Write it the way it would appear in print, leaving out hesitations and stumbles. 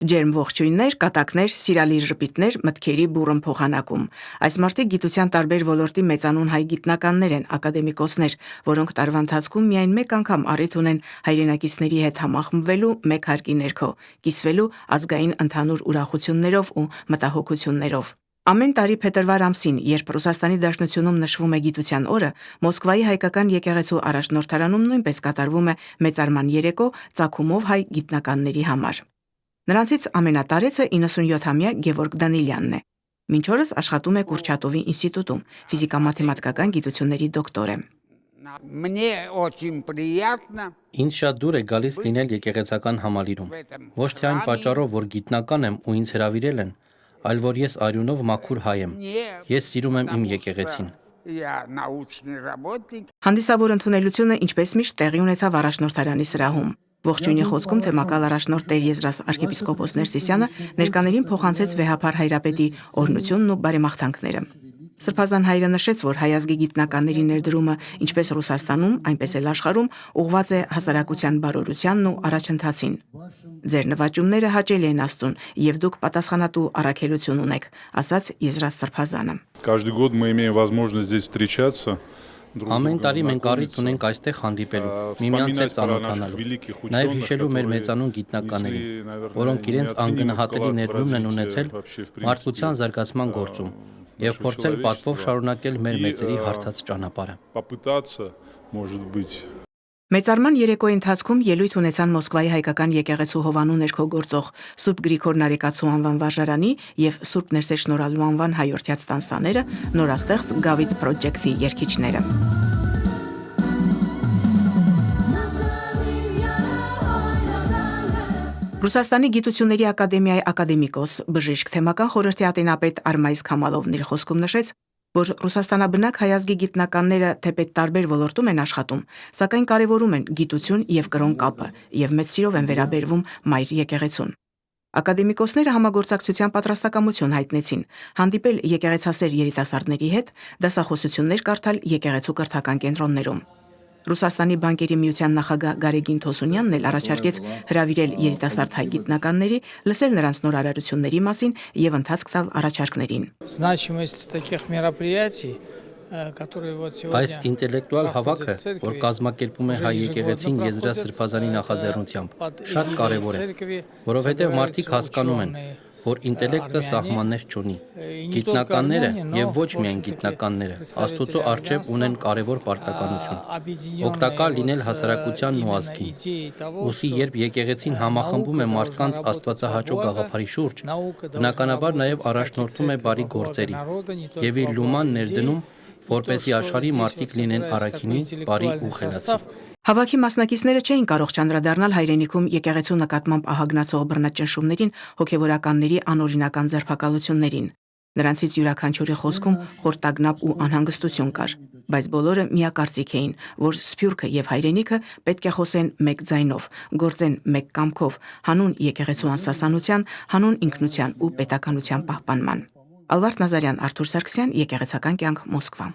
Ջերմ ողջույններ, կատակներ, սիրալիր ժպիտներ, մտքերի բուռն փոխանակում։ Այս մարդիկ գիտության տարբեր ոլորտի մեծանուն հայ գիտնականներ են, ակադեմիկոսներ, որոնք տարվա ընթացքում միայն մեկ անգամ առիթ ունեն հայրենակիցների հետ համախմբվելու մեկ հարկի ներքո, կիսվելու ազգային ընդհանուր ուրախություններով ու մտահոգություններով։ Ամեն տարի փետրվար ամսին, երբ Ռուսաստանի Դաշնությունում նշվում է գիտության օրը, Մոսկվայի հայկական եկեղեցու առաջնորդարանում նույնպես կատարվում է մեծարման երեկո ծագումով հայ գիտնականների համար։ Նրանցից ամենատարեցը 97-ամյա Գևորգ Դանիլյանն է։ Մինչ օրս աշխատում է Կուրչատովի ինստիտուտում, ֆիզիկամաթեմատիկական գիտությունների դոկտոր է։ Ինձ շատ դուր է գալիս լինել եկեղեցական համալիրում։ Ոչ թե այն պատճառով, որ գիտնական եմ ու ինձ հրավիրել են, այլ որ ես արյունով մաքուր հայ եմ։ Ես սիրում եմ իմ եկեղեցին։ Հանդիսավոր ընդունելությունը ինչպես միշտ տեղի ունեցավ առաջնորդարանի սրահում։ Ողջույնի խոսքում թեմակալ առաջնորդ Տեր Եզրաս arczepiskopos Ներսիսյանը ներկաներին փոխանցեց վեհափառ հայրապետի օրհնությունն ու բարեմաղթանքները։ Սրբազան հայրը նշեց, որ հայ ազգի գիտնականների ներդրումը ինչպես Ռուսաստանում, այնպես էլ աշխարհում ուղղված է հասարակության բարօրությանն ու առաջընթացին։ Ձեր նվաճումները հաճելի են Աստծուն, եւ դուք պատասխանատու առաքելություն ունեք, ասաց Եզրաս Սրբազանը։ Каждый год мы имеем возможность здесь встречаться. Ամեն տարի մենք առիթ ունենք այստեղ հանդիպելու, միմյանց հետ ծանոթանալու, նաև հիշելու մեր մեծանուն գիտնականներին, որոնք իրենց անգնահատելի ներդրումն են ունեցել մարդկության զարգացման գործում եւ փորձել պատվով շարունակել մեր մեծերի հարթած ճանապարհը։ Մեծարման երեկոյի ընթացքում ելույթ ունեցան Մոսկվայի հայկական եկեղեցու Հովանու ներքո գործող Սուրբ Գրիգոր Նարեկացու անվան վարժարանի եւ Սուրբ Ներսես Շնորհալու անվան հայորդյաց տանսաները, նորաստեղծ Գավիթ Պրոջեկտի երգիչները։ Ռուսաստանի գիտությունների ակադեմիայի ակադեմիկոս, բժիշկ, թեմական խորհրդի ատենապետ Արմայիս Քամալովն իր խոսքում նշեց, որ Ռուսաստանաբնակ հայ ազգի գիտնականները թեպետ տարբեր ոլորտում են աշխատում, սակայն կարևորում են գիտություն եւ կրոն կապը եւ մեծ սիրով են վերաբերվում մայր եկեղեցուն։ Ակադեմիկոսները համագործակցության պատրաստակամություն հայտնեցին, հանդիպել եկեղեցասեր երիտասարդների հետ, դասախոսություններ կարդալ եկեղեցու կրթական կենտրոններում։ Ռուսաստանի բանկերի միության նախագահ Գարեգին Թոսունյանն էլ առաջարկեց հրավիրել երիտասարդ հայ գիտնականների, լսել նրանց նորարարությունների մասին եւ ընթացք տալ առաջարկներին։ Այս ինտելեկտուալ հավաքը, որ կազմակերպում է հայ եկեղեցին Եզրաս Սրբազանի նախաձեռնությամբ, շատ կարևոր է, որովհետեւ մարդիկ հասկանում են, որ ինտելեկտը սահմաններ չունի։ Գիտնականները եւ ոչ միայն գիտնականները Աստծո առջև ունեն կարևոր պարտականություն՝ օգտակար լինել հասարակությանն ու ազգին։ Ուստի երբ եկեղեցին համախմբում է մարդկանց աստվածահաճո գաղափարի շուրջ, բնականաբար նաեւ առաջնորդվում է բարի գործերի եւ իր լուման ներդնում, որպեսզի աշխարհի մարդիկ լինեն առաքինի, բարի ու խելացի։ Հավաքի մասնակիցները չէին կարող չանդրադառնալ հայրենիքում եկեղեցու նկատմամբ ահագնացող բռնաճնշումներին, հոգևորականների անօրինական ձերբակալություններին։ Նրանցից յուրաքանչյուրի խոսքում խորտագնապ ու անհանգստություն կար, բայց բոլորը միակարծիք էին, որ Սփյուռքը եւ հայրենիքը պետք է խոսեն մեկ ձայնով, գործեն մեկ կամքով, հանուն եկեղեցու անսասանության, հանուն ինքնության ու պետականության պահպանման։ Ալվարդ Նազարյան, Արթուր Սարգսյան, Եկեղեցական կյանք, Մոսկվա։